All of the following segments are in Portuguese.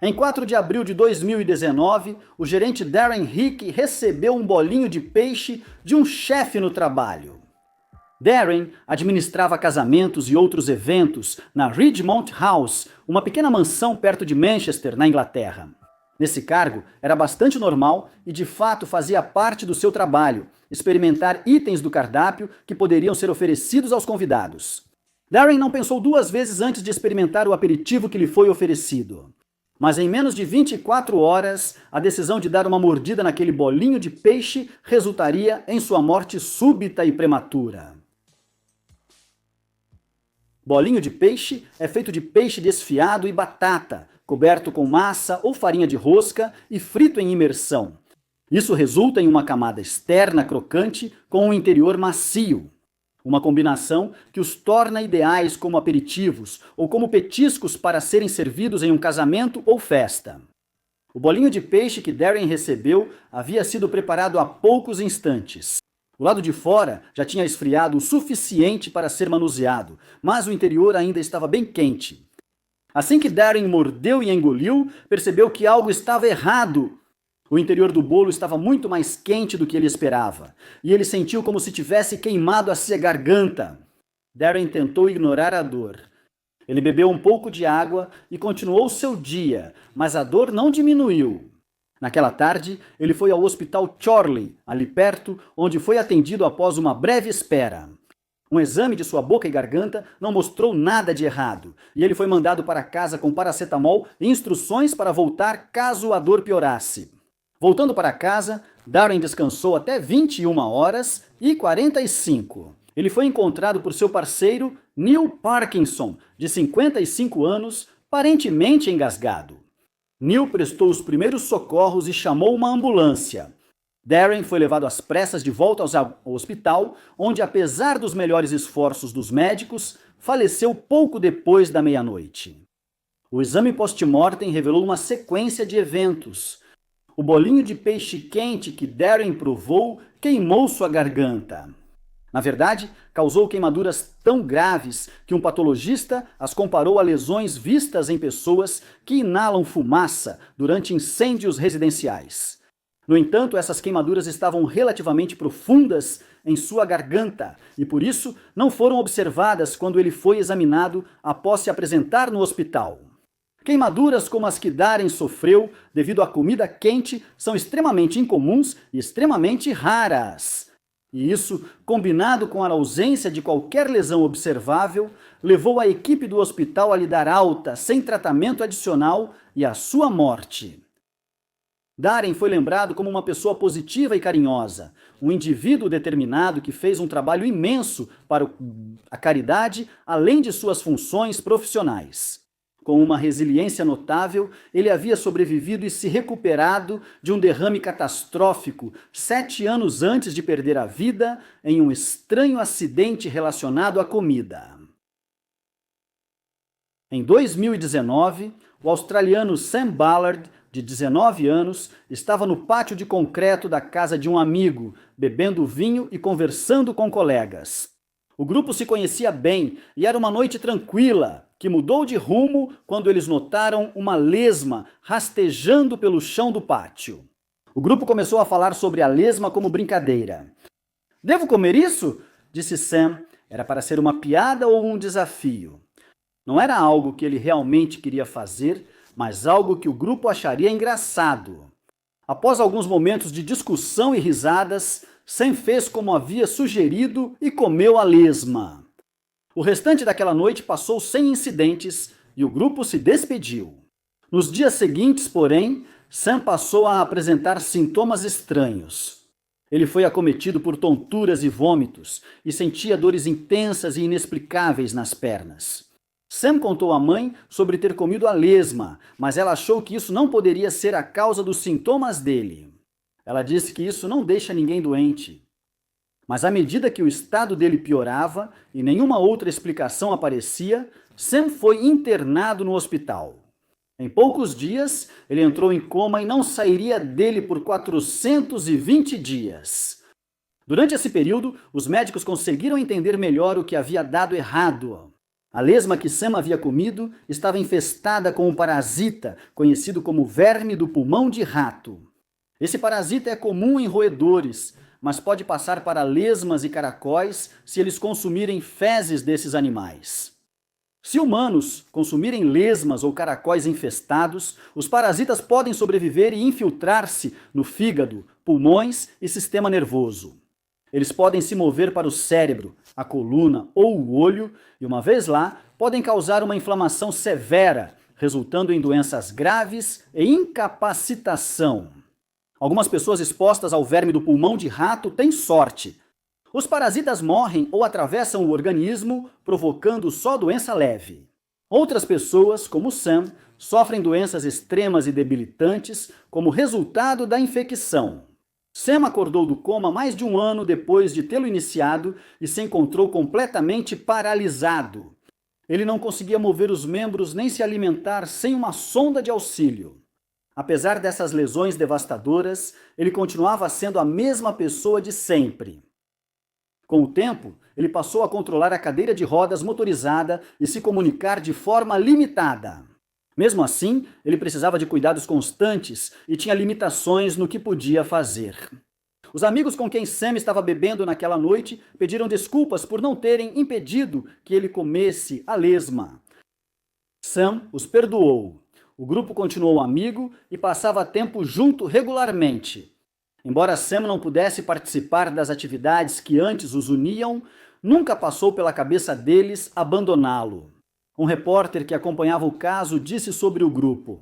Em 4 de abril de 2019, o gerente Darren Hickey recebeu um bolinho de peixe de um chefe no trabalho. Darren administrava casamentos e outros eventos na Ridgemont House, uma pequena mansão perto de Manchester, na Inglaterra. Nesse cargo, era bastante normal e de fato fazia parte do seu trabalho, experimentar itens do cardápio que poderiam ser oferecidos aos convidados. Darren não pensou duas vezes antes de experimentar o aperitivo que lhe foi oferecido. Mas em menos de 24 horas, a decisão de dar uma mordida naquele bolinho de peixe resultaria em sua morte súbita e prematura. Bolinho de peixe é feito de peixe desfiado e batata, coberto com massa ou farinha de rosca e frito em imersão. Isso resulta em uma camada externa crocante com um interior macio. Uma combinação que os torna ideais como aperitivos ou como petiscos para serem servidos em um casamento ou festa. O bolinho de peixe que Darren recebeu havia sido preparado há poucos instantes. O lado de fora já tinha esfriado o suficiente para ser manuseado, mas o interior ainda estava bem quente. Assim que Darren mordeu e engoliu, percebeu que algo estava errado. O interior do bolo estava muito mais quente do que ele esperava, e ele sentiu como se tivesse queimado a sua garganta. Darren tentou ignorar a dor. Ele bebeu um pouco de água e continuou seu dia, mas a dor não diminuiu. Naquela tarde, ele foi ao Hospital Chorley, ali perto, onde foi atendido após uma breve espera. Um exame de sua boca e garganta não mostrou nada de errado, e ele foi mandado para casa com paracetamol e instruções para voltar caso a dor piorasse. Voltando para casa, Darren descansou até 21 horas e 45. Ele foi encontrado por seu parceiro Neil Parkinson, de 55 anos, aparentemente engasgado. Neil prestou os primeiros socorros e chamou uma ambulância. Darren foi levado às pressas de volta ao hospital, onde, apesar dos melhores esforços dos médicos, faleceu pouco depois da meia-noite. O exame post-mortem revelou uma sequência de eventos. O bolinho de peixe quente que Darren provou queimou sua garganta. Na verdade, causou queimaduras tão graves que um patologista as comparou a lesões vistas em pessoas que inalam fumaça durante incêndios residenciais. No entanto, essas queimaduras estavam relativamente profundas em sua garganta e, por isso, não foram observadas quando ele foi examinado após se apresentar no hospital. Queimaduras como as que Darren sofreu devido à comida quente são extremamente incomuns e extremamente raras. E isso, combinado com a ausência de qualquer lesão observável, levou a equipe do hospital a lhe dar alta sem tratamento adicional e à sua morte. Darren foi lembrado como uma pessoa positiva e carinhosa, um indivíduo determinado que fez um trabalho imenso para a caridade, além de suas funções profissionais. Com uma resiliência notável, ele havia sobrevivido e se recuperado de um derrame catastrófico 7 anos antes de perder a vida em um estranho acidente relacionado à comida. Em 2019, o australiano Sam Ballard, de 19 anos, estava no pátio de concreto da casa de um amigo, bebendo vinho e conversando com colegas. O grupo se conhecia bem e era uma noite tranquila, que mudou de rumo quando eles notaram uma lesma rastejando pelo chão do pátio. O grupo começou a falar sobre a lesma como brincadeira. "Devo comer isso?" disse Sam. Era para ser uma piada ou um desafio. Não era algo que ele realmente queria fazer, mas algo que o grupo acharia engraçado. Após alguns momentos de discussão e risadas, Sam fez como havia sugerido e comeu a lesma. O restante daquela noite passou sem incidentes e o grupo se despediu. Nos dias seguintes, porém, Sam passou a apresentar sintomas estranhos. Ele foi acometido por tonturas e vômitos e sentia dores intensas e inexplicáveis nas pernas. Sam contou à mãe sobre ter comido a lesma, mas ela achou que isso não poderia ser a causa dos sintomas dele. Ela disse que isso não deixa ninguém doente. Mas à medida que o estado dele piorava e nenhuma outra explicação aparecia, Sam foi internado no hospital. Em poucos dias, ele entrou em coma e não sairia dele por 420 dias. Durante esse período, os médicos conseguiram entender melhor o que havia dado errado. A lesma que Sam havia comido estava infestada com um parasita conhecido como verme do pulmão de rato. Esse parasita é comum em roedores, mas pode passar para lesmas e caracóis se eles consumirem fezes desses animais. Se humanos consumirem lesmas ou caracóis infestados, os parasitas podem sobreviver e infiltrar-se no fígado, pulmões e sistema nervoso. Eles podem se mover para o cérebro, a coluna ou o olho e, uma vez lá, podem causar uma inflamação severa, resultando em doenças graves e incapacitação. Algumas pessoas expostas ao verme do pulmão de rato têm sorte. Os parasitas morrem ou atravessam o organismo, provocando só doença leve. Outras pessoas, como Sam, sofrem doenças extremas e debilitantes como resultado da infecção. Sam acordou do coma mais de um ano depois de tê-lo iniciado e se encontrou completamente paralisado. Ele não conseguia mover os membros nem se alimentar sem uma sonda de auxílio. Apesar dessas lesões devastadoras, ele continuava sendo a mesma pessoa de sempre. Com o tempo, ele passou a controlar a cadeira de rodas motorizada e se comunicar de forma limitada. Mesmo assim, ele precisava de cuidados constantes e tinha limitações no que podia fazer. Os amigos com quem Sam estava bebendo naquela noite pediram desculpas por não terem impedido que ele comesse a lesma. Sam os perdoou. O grupo continuou amigo e passava tempo junto regularmente. Embora Sam não pudesse participar das atividades que antes os uniam, nunca passou pela cabeça deles abandoná-lo. Um repórter que acompanhava o caso disse sobre o grupo: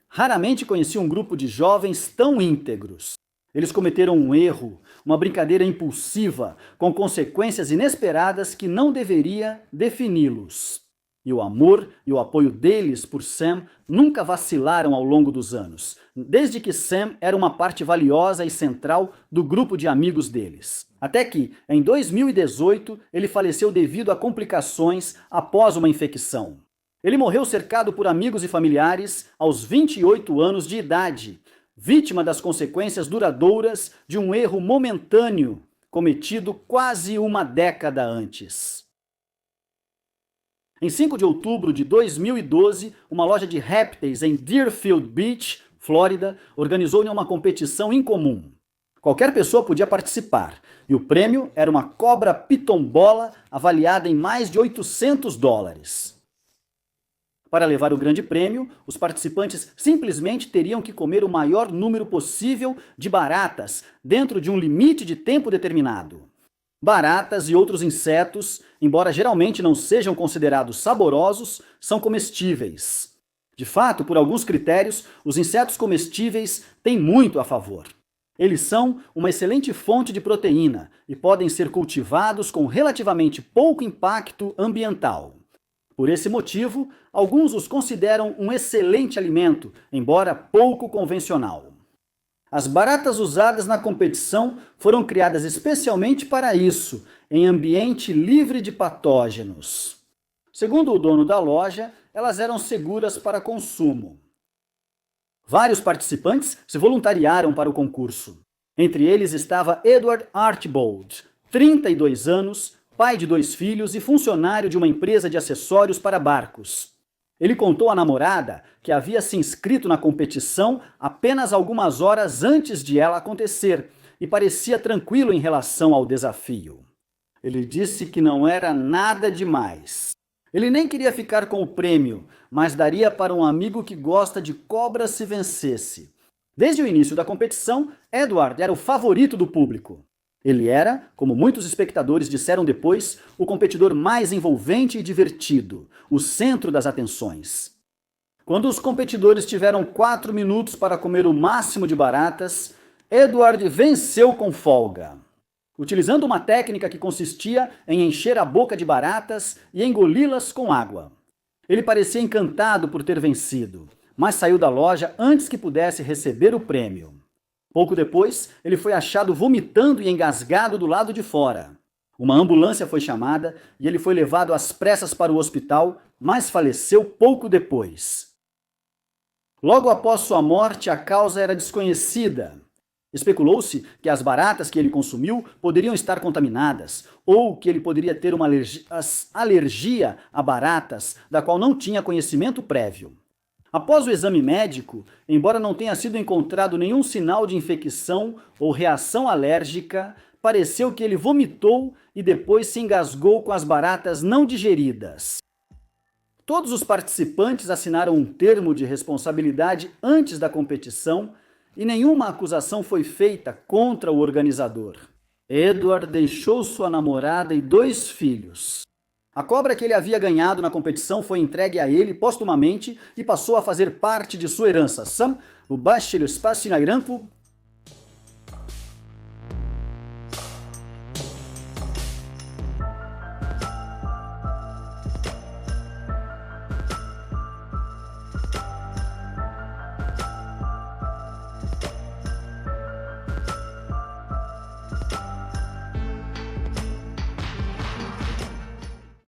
"Raramente conheci um grupo de jovens tão íntegros. Eles cometeram um erro, uma brincadeira impulsiva, com consequências inesperadas que não deveria defini-los. E o amor e o apoio deles por Sam nunca vacilaram ao longo dos anos, desde que Sam era uma parte valiosa e central do grupo de amigos deles. Até que, em 2018, ele faleceu devido a complicações após uma infecção. Ele morreu cercado por amigos e familiares aos 28 anos de idade, vítima das consequências duradouras de um erro momentâneo cometido quase uma década antes." Em 5 de outubro de 2012, uma loja de répteis em Deerfield Beach, Flórida, organizou uma competição incomum. Qualquer pessoa podia participar, e o prêmio era uma cobra pitombola avaliada em mais de $800. Para levar o grande prêmio, os participantes simplesmente teriam que comer o maior número possível de baratas, dentro de um limite de tempo determinado. Baratas e outros insetos, embora geralmente não sejam considerados saborosos, são comestíveis. De fato, por alguns critérios, os insetos comestíveis têm muito a favor. Eles são uma excelente fonte de proteína e podem ser cultivados com relativamente pouco impacto ambiental. Por esse motivo, alguns os consideram um excelente alimento, embora pouco convencional. As baratas usadas na competição foram criadas especialmente para isso, em ambiente livre de patógenos. Segundo o dono da loja, elas eram seguras para consumo. Vários participantes se voluntariaram para o concurso. Entre eles estava Edward Archibald, 32 anos, pai de 2 filhos e funcionário de uma empresa de acessórios para barcos. Ele contou à namorada que havia se inscrito na competição apenas algumas horas antes de ela acontecer e parecia tranquilo em relação ao desafio. Ele disse que não era nada demais. Ele nem queria ficar com o prêmio, mas daria para um amigo que gosta de cobras se vencesse. Desde o início da competição, Edward era o favorito do público. Ele era, como muitos espectadores disseram depois, o competidor mais envolvente e divertido, o centro das atenções. Quando os competidores tiveram 4 minutos para comer o máximo de baratas, Edward venceu com folga. Utilizando uma técnica que consistia em encher a boca de baratas e engoli-las com água. Ele parecia encantado por ter vencido, mas saiu da loja antes que pudesse receber o prêmio. Pouco depois, ele foi achado vomitando e engasgado do lado de fora. Uma ambulância foi chamada e ele foi levado às pressas para o hospital, mas faleceu pouco depois. Logo após sua morte, a causa era desconhecida. Especulou-se que as baratas que ele consumiu poderiam estar contaminadas, ou que ele poderia ter uma alergia a baratas, da qual não tinha conhecimento prévio. Após o exame médico, embora não tenha sido encontrado nenhum sinal de infecção ou reação alérgica, pareceu que ele vomitou e depois se engasgou com as baratas não digeridas. Todos os participantes assinaram um termo de responsabilidade antes da competição e nenhuma acusação foi feita contra o organizador. Edward deixou sua namorada e 2 filhos. A cobra que ele havia ganhado na competição foi entregue a ele póstumamente e passou a fazer parte de sua herança. Sam, o Bashir Espaço Inairanfu,